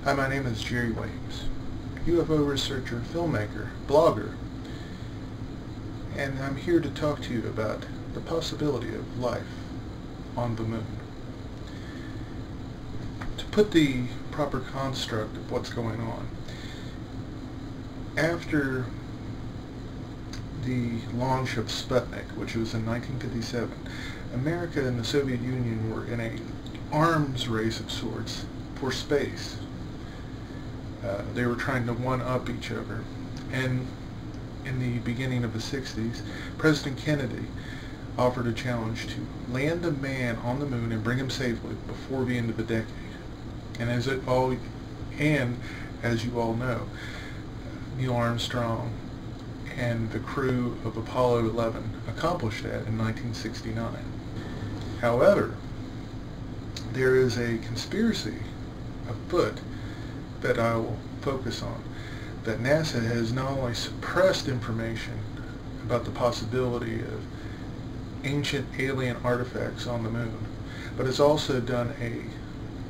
Hi, my name is Jerry Williams, UFO researcher, filmmaker, blogger, and I'm here to talk to you about the possibility of life on the moon. To put the proper construct of what's going on, after the launch of Sputnik, which was in 1957, America and the Soviet Union were in a arms race of sorts for space. They were trying to one-up each other, and in the beginning of the 60s, President Kennedy offered a challenge to land a man on the moon and bring him safely before the end of the decade. And as you all know, Neil Armstrong and the crew of Apollo 11 accomplished that in 1969. However, there is a conspiracy afoot that I will focus on, that NASA has not only suppressed information about the possibility of ancient alien artifacts on the moon, but has also done a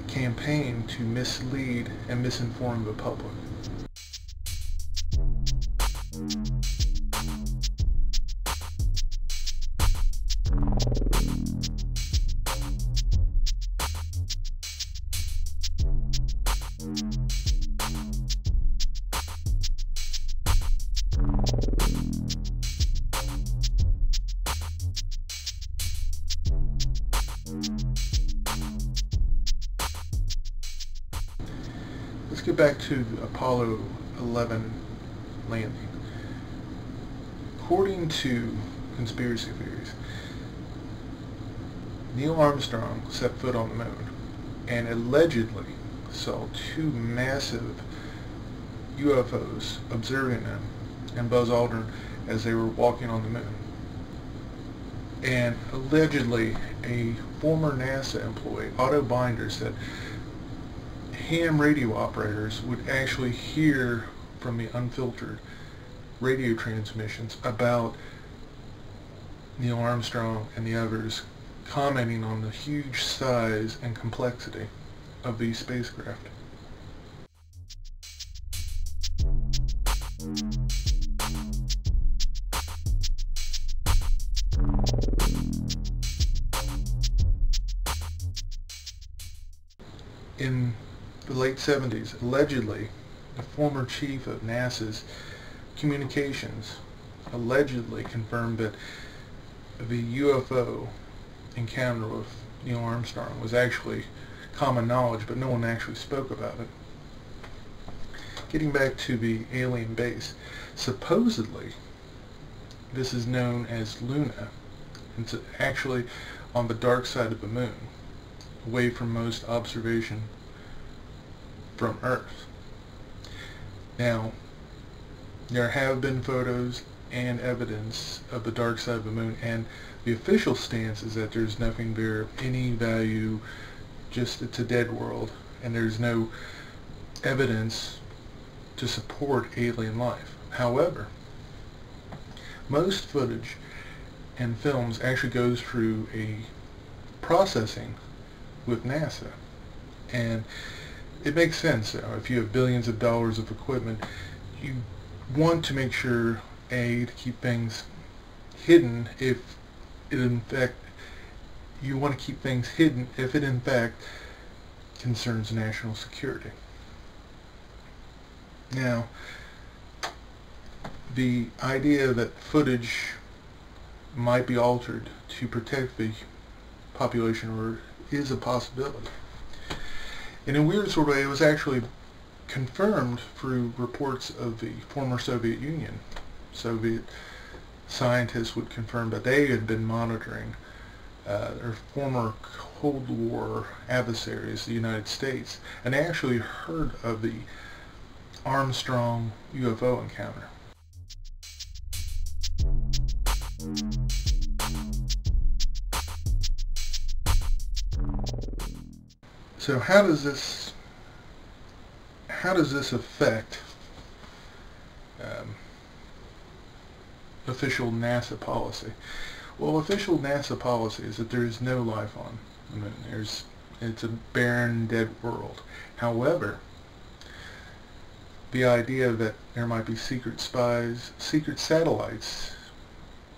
campaign to mislead and misinform the public. Let's get back to the Apollo 11 landing. According to conspiracy theories, Neil Armstrong set foot on the moon and allegedly saw two massive UFOs observing him and Buzz Aldrin as they were walking on the moon. And allegedly, a former NASA employee, Otto Binder, said ham radio operators would actually hear from the unfiltered radio transmissions about Neil Armstrong and the others commenting on the huge size and complexity of these spacecraft. In the late 70s, allegedly, the former chief of NASA's communications allegedly confirmed that the UFO encounter with Neil Armstrong was actually common knowledge, but no one actually spoke about it. Getting back to the alien base, supposedly this is known as Luna. It's actually on the dark side of the moon, away from most observation from Earth. Now, there have been photos and evidence of the dark side of the moon, and the official stance is that there's nothing there of any value, just it's a dead world, and there's no evidence to support alien life. However, most footage and films actually goes through a processing with NASA, and it makes sense. If you have billions of dollars of equipment, you want to make sure, A, to keep things hidden if it in fact concerns national security. Now, the idea that footage might be altered to protect the population is a possibility. In a weird sort of way, it was actually confirmed through reports of the former Soviet Union. Soviet scientists would confirm that they had been monitoring their former Cold War adversaries, the United States, and they actually heard of the Armstrong UFO encounter. So how does this affect official NASA policy? Well, official NASA policy is that there is no life on the moon. It's a barren, dead world. However, the idea that there might be secret spies, secret satellites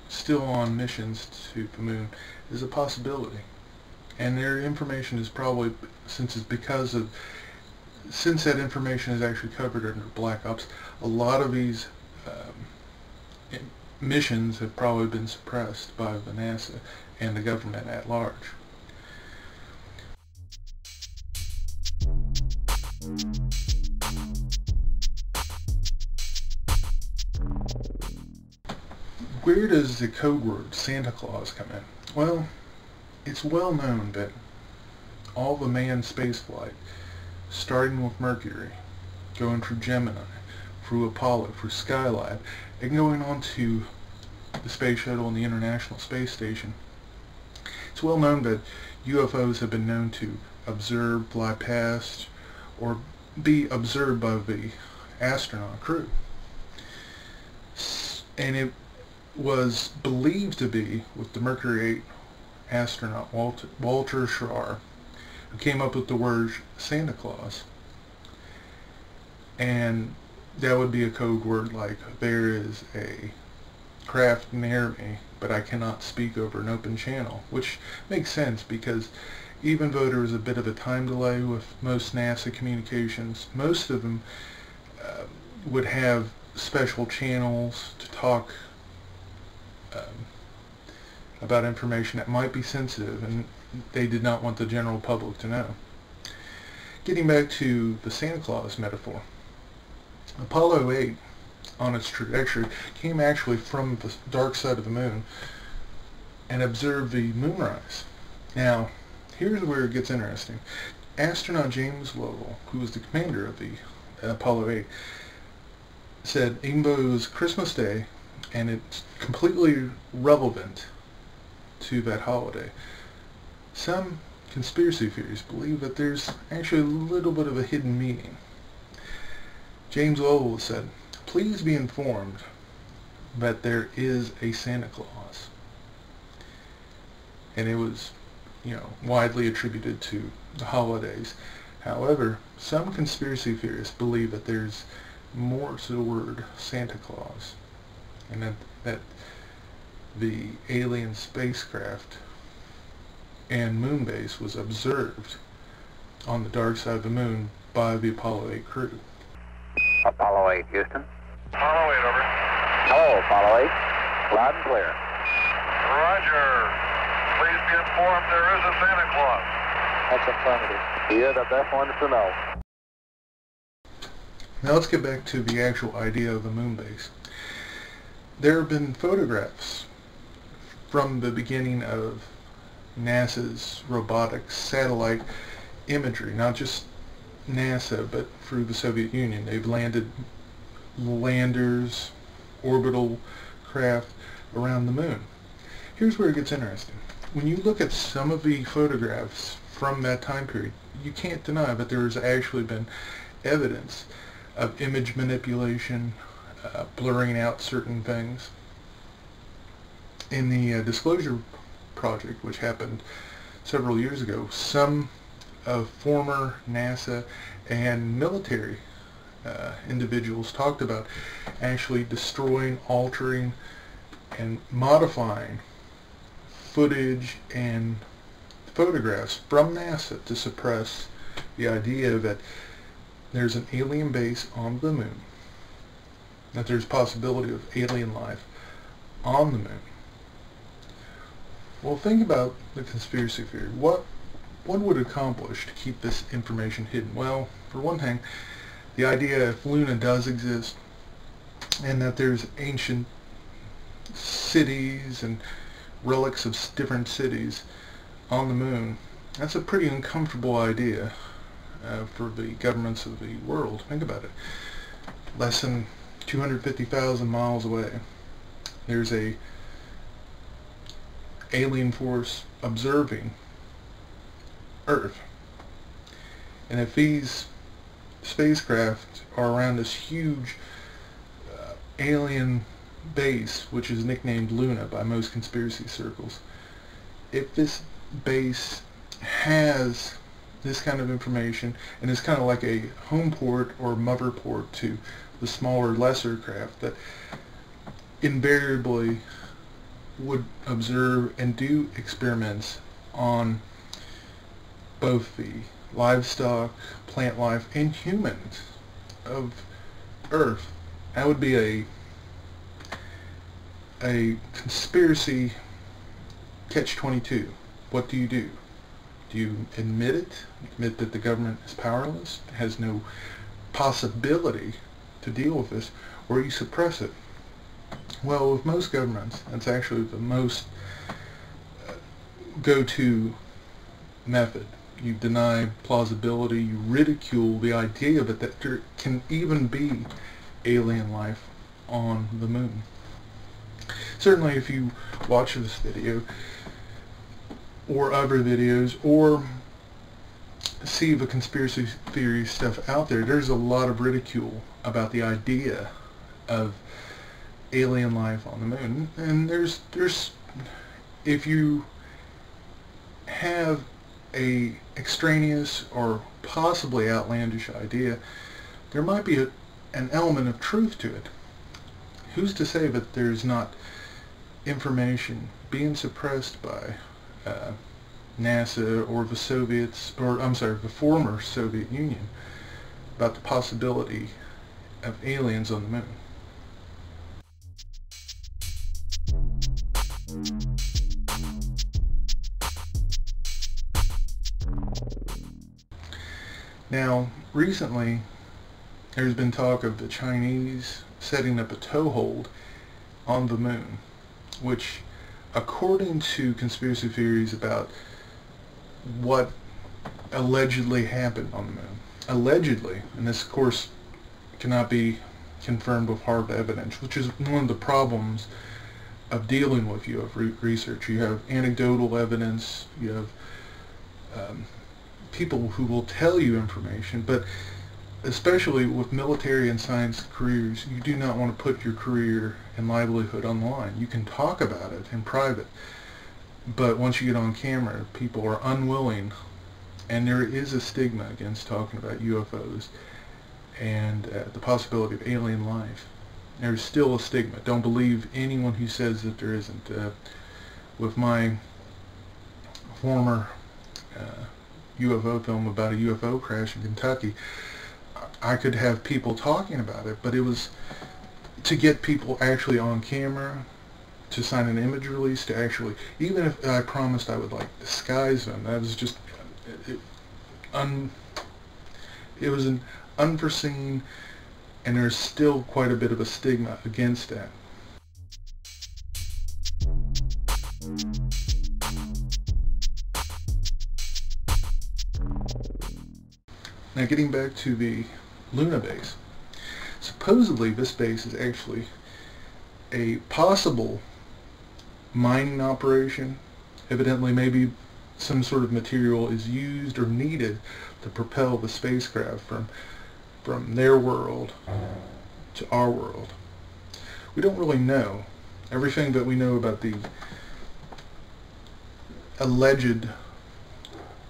still on missions to the moon is a possibility. And their information is probably, since that information is actually covered under Black Ops, a lot of these missions have probably been suppressed by the NASA and the government at large. Where does the code word Santa Claus come in? Well, it's well known that all the manned spaceflight, starting with Mercury, going through Gemini, through Apollo, through Skylab, and going on to the Space Shuttle and the International Space Station, it's well known that UFOs have been known to observe, fly past, or be observed by the astronaut crew. And it was believed to be with the Mercury 8 astronaut Walter Schrar, who came up with the word Santa Claus. And that would be a code word like, there is a craft near me, but I cannot speak over an open channel, which makes sense because even though there was a bit of a time delay with most NASA communications, most of them would have special channels to talk about information that might be sensitive, and they did not want the general public to know. Getting back to the Santa Claus metaphor, Apollo 8 on its trajectory came actually from the dark side of the moon and observed the moonrise. Now, here's where it gets interesting. Astronaut James Lovell, who was the commander of the Apollo 8, said even though it was Christmas Day and it's completely relevant to that holiday, some conspiracy theories believe that there's actually a little bit of a hidden meaning. James Lovell said, "Please be informed that there is a Santa Claus." And it was, widely attributed to the holidays. However, some conspiracy theorists believe that there's more to the word Santa Claus, and that the alien spacecraft and moon base was observed on the dark side of the moon by the Apollo 8 crew. Apollo 8, Houston. Apollo 8, over. Hello, Apollo 8. Loud and clear. Roger. Please be informed there is a Santa Claus. That's affirmative. You're the best one to know. Now let's get back to the actual idea of the moon base. There have been photographs from the beginning of NASA's robotics satellite imagery, not just NASA, but through the Soviet Union. They've landed landers, orbital craft around the moon. Here's where it gets interesting. When you look at some of the photographs from that time period, you can't deny that there's actually been evidence of image manipulation, blurring out certain things. In the Disclosure Project, which happened several years ago, some former NASA and military individuals talked about actually destroying, altering, and modifying footage and photographs from NASA to suppress the idea that there's an alien base on the moon, that there's possibility of alien life on the moon. Well, think about the conspiracy theory. What would it accomplish to keep this information hidden? Well, for one thing, the idea if Luna does exist and that there's ancient cities and relics of different cities on the moon, that's a pretty uncomfortable idea for the governments of the world. Think about it. Less than 250,000 miles away, there's a alien force observing Earth. And if these spacecraft are around this huge alien base, which is nicknamed Luna by most conspiracy circles, if this base has this kind of information, and it's kind of like a home port or mother port to the smaller, lesser craft that invariably would observe and do experiments on both the livestock, plant life, and humans of Earth. That would be a conspiracy catch-22. What do? Do you admit it? Admit that the government is powerless, has no possibility to deal with this, or you suppress it? Well, with most governments, that's actually the most go-to method. You deny plausibility, you ridicule the idea of it, that there can even be alien life on the moon. Certainly if you watch this video, or other videos, or see the conspiracy theory stuff out there, there's a lot of ridicule about the idea of alien life on the moon. And there's if you have a extraneous or possibly outlandish idea, there might be an element of truth to it. Who's to say that there's not information being suppressed by NASA or the Soviets, or I'm sorry, the former Soviet Union, about the possibility of aliens on the moon? Now, recently, there's been talk of the Chinese setting up a toehold on the moon, which, according to conspiracy theories about what allegedly happened on the moon, allegedly, and this of course cannot be confirmed with hard evidence, which is one of the problems of dealing with UFO research. You have anecdotal evidence, you have people who will tell you information, but especially with military and science careers, you do not want to put your career and livelihood on the line. You can talk about it in private, but once you get on camera, people are unwilling, and there is a stigma against talking about UFOs and the possibility of alien life. There's still a stigma. Don't believe anyone who says that there isn't. With my former UFO film about a UFO crash in Kentucky, I could have people talking about it, but it was to get people actually on camera, to sign an image release, to actually, even if I promised I would like disguise them, that was just, it was an unforeseen, and there's still quite a bit of a stigma against that. Now, getting back to the Luna base. Supposedly this base is actually a possible mining operation. Evidently maybe some sort of material is used or needed to propel the spacecraft from their world to our world. We don't really know. Everything that we know about the alleged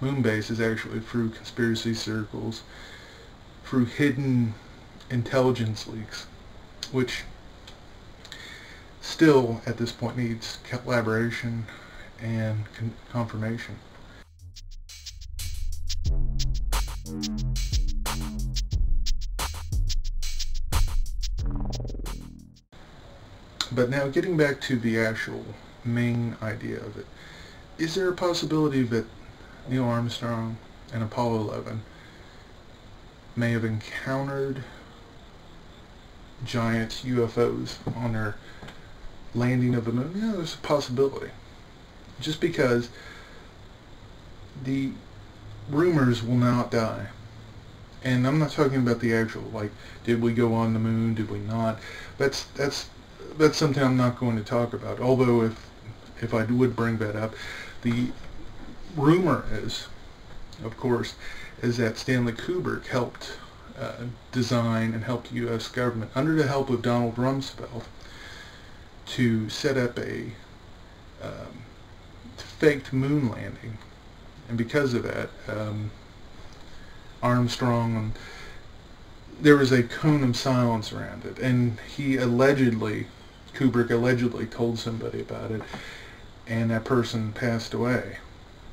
moon base is actually through conspiracy circles, through hidden intelligence leaks, which still at this point needs collaboration and confirmation. But now, getting back to the actual main idea of it, is there a possibility that Neil Armstrong and Apollo 11 may have encountered giant UFOs on their landing of the moon? Yeah, there's a possibility. Just because the rumors will not die. And I'm not talking about the actual, like, did we go on the moon, did we not? That's something I'm not going to talk about. Although if I would bring that up, the rumor is, of course, is that Stanley Kubrick helped design and helped the U.S. government, under the help of Donald Rumsfeld, to set up a faked moon landing. And because of that, Armstrong, and there was a cone of silence around it, and Kubrick allegedly told somebody about it, and that person passed away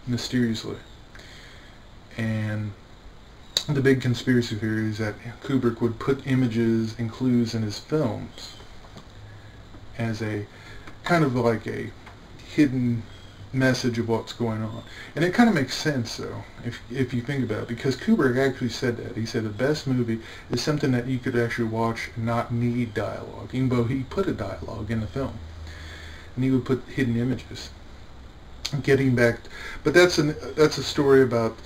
mysteriously. And the big conspiracy theory is that Kubrick would put images and clues in his films as a kind of like a hidden message of what's going on. And it kind of makes sense, though, if you think about it, because Kubrick actually said that. He said the best movie is something that you could actually watch and not need dialogue, even though he put a dialogue in the film. And he would put hidden images. Getting back, but that's a story about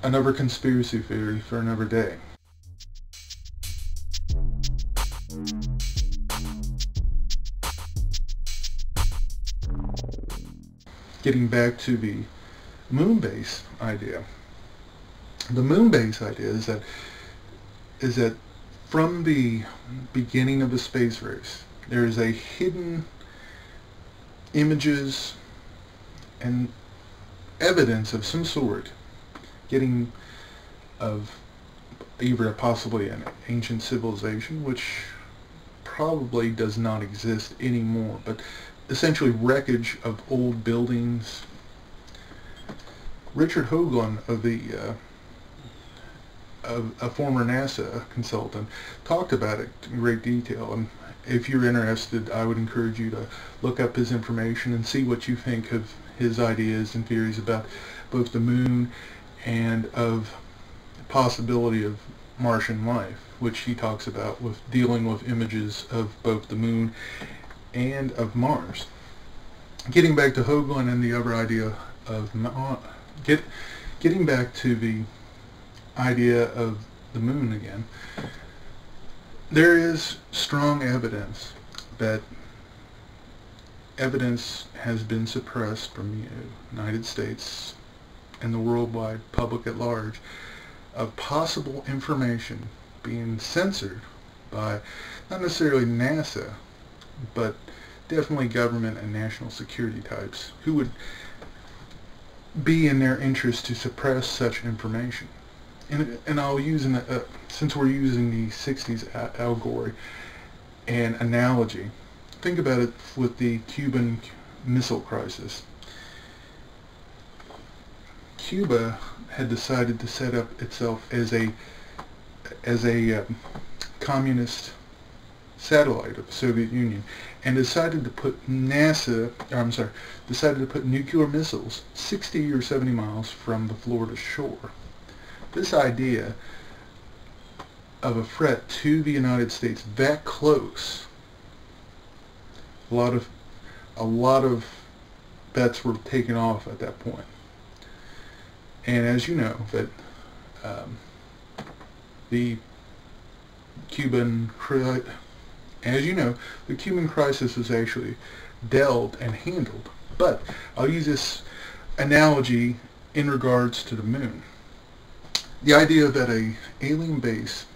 another conspiracy theory for another day. Getting back to the moon base idea. The moon base idea is that from the beginning of the space race, there is a hidden images and evidence of some sort getting of either possibly an ancient civilization, which probably does not exist anymore, but essentially wreckage of old buildings. Richard Hoagland, a former NASA consultant, talked about it in great detail, and if you're interested, I would encourage you to look up his information and see what you think of his ideas and theories about both the moon and of the possibility of Martian life, which he talks about with dealing with images of both the moon and of Mars. Getting back to Hoagland and the other idea of getting back to the idea of the moon again, there is strong evidence that evidence has been suppressed from the United States and the worldwide public at large of possible information being censored by not necessarily NASA, but definitely government and national security types who would be in their interest to suppress such information. And I'll use, since we're using the 60s allegory and analogy, think about it with the Cuban Missile Crisis. Cuba had decided to set up itself as a communist satellite of the Soviet Union, and decided to put decided to put nuclear missiles 60 or 70 miles from the Florida shore. This idea of a threat to the United States that close, a lot of bets were taken off at that point. And as you know, that the Cuban crisis was actually dealt and handled. But I'll use this analogy in regards to the moon. The idea that a alien base,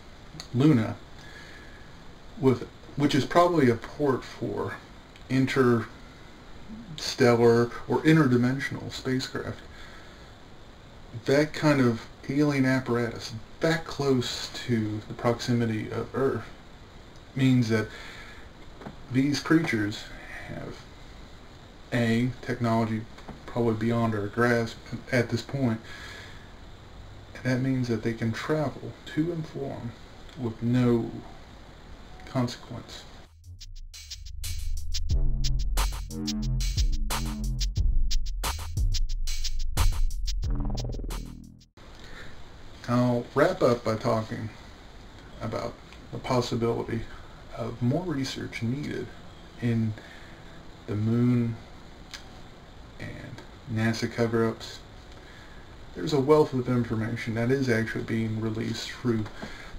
Luna, which is probably a port for interstellar or interdimensional spacecraft, that kind of alien apparatus that close to the proximity of Earth means that these creatures have technology probably beyond our grasp at this point, and that means that they can travel to and from with no consequence. I'll wrap up by talking about the possibility of more research needed in the moon and NASA cover-ups. There's a wealth of information that is actually being released through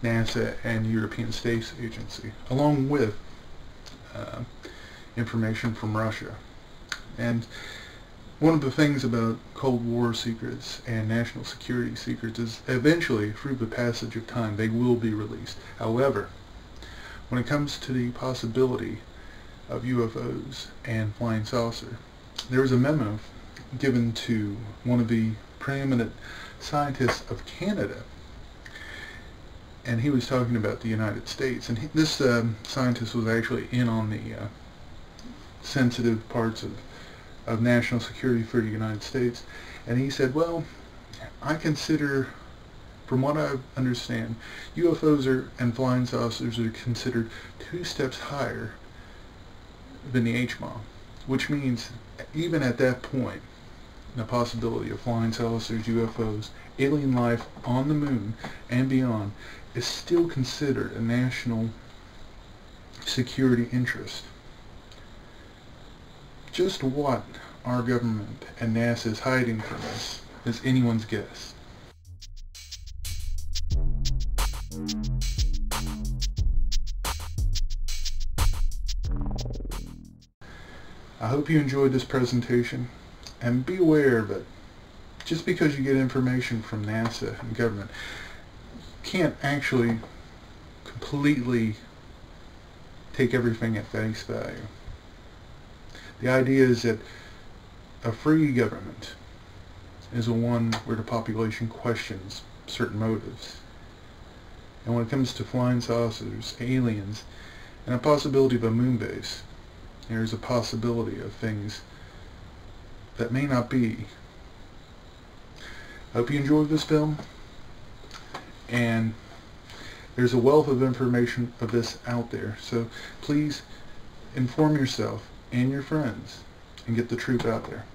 NASA and European Space Agency, along with information from Russia. And one of the things about Cold War secrets and national security secrets is eventually, through the passage of time, they will be released. However, when it comes to the possibility of UFOs and flying saucer, there was a memo given to one of the preeminent scientists of Canada, and he was talking about the United States. And this scientist was actually in on the sensitive parts of national security for the United States. And he said, well, I consider, from what I understand, UFOs and flying saucers are considered 2 steps higher than the H-bomb, which means even at that point, the possibility of flying saucers, UFOs, alien life on the moon and beyond is still considered a national security interest. Just what our government and NASA is hiding from us is anyone's guess. I hope you enjoyed this presentation, and be aware that just because you get information from NASA and government, you can't actually completely take everything at face value. The idea is that a free government is a one where the population questions certain motives. And when it comes to flying saucers, aliens, and a possibility of a moon base, there's a possibility of things that may not be. I hope you enjoyed this film, and there's a wealth of information of this out there, so please inform yourself and your friends and get the truth out there.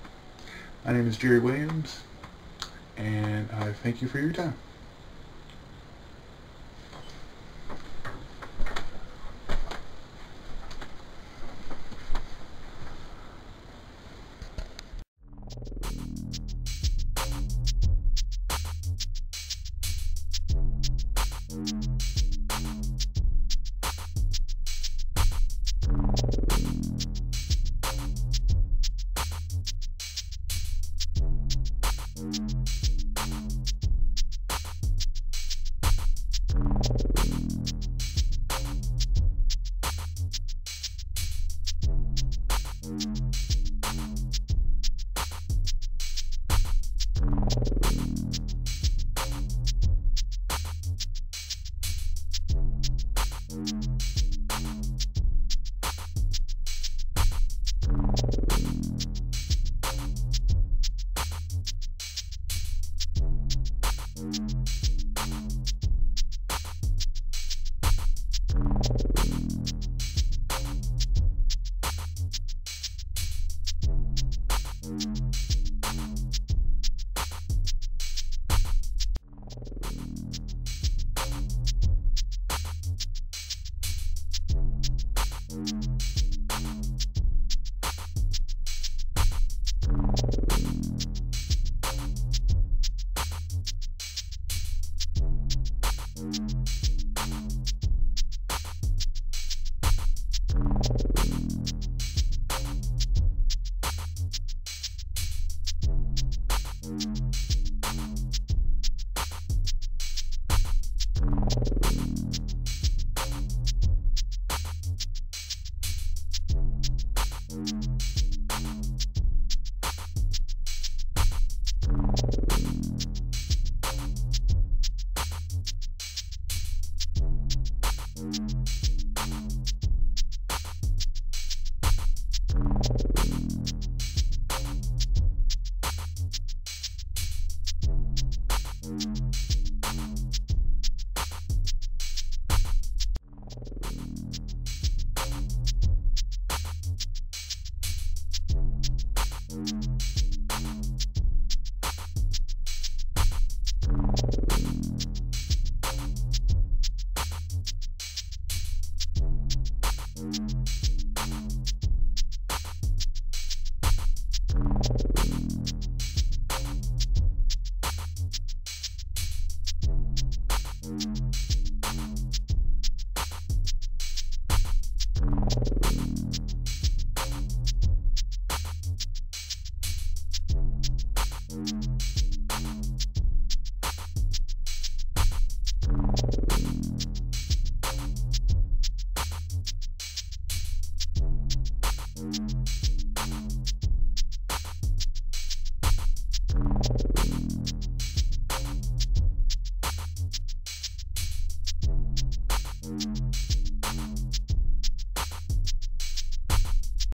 My name is Jerry Williams, and I thank you for your time.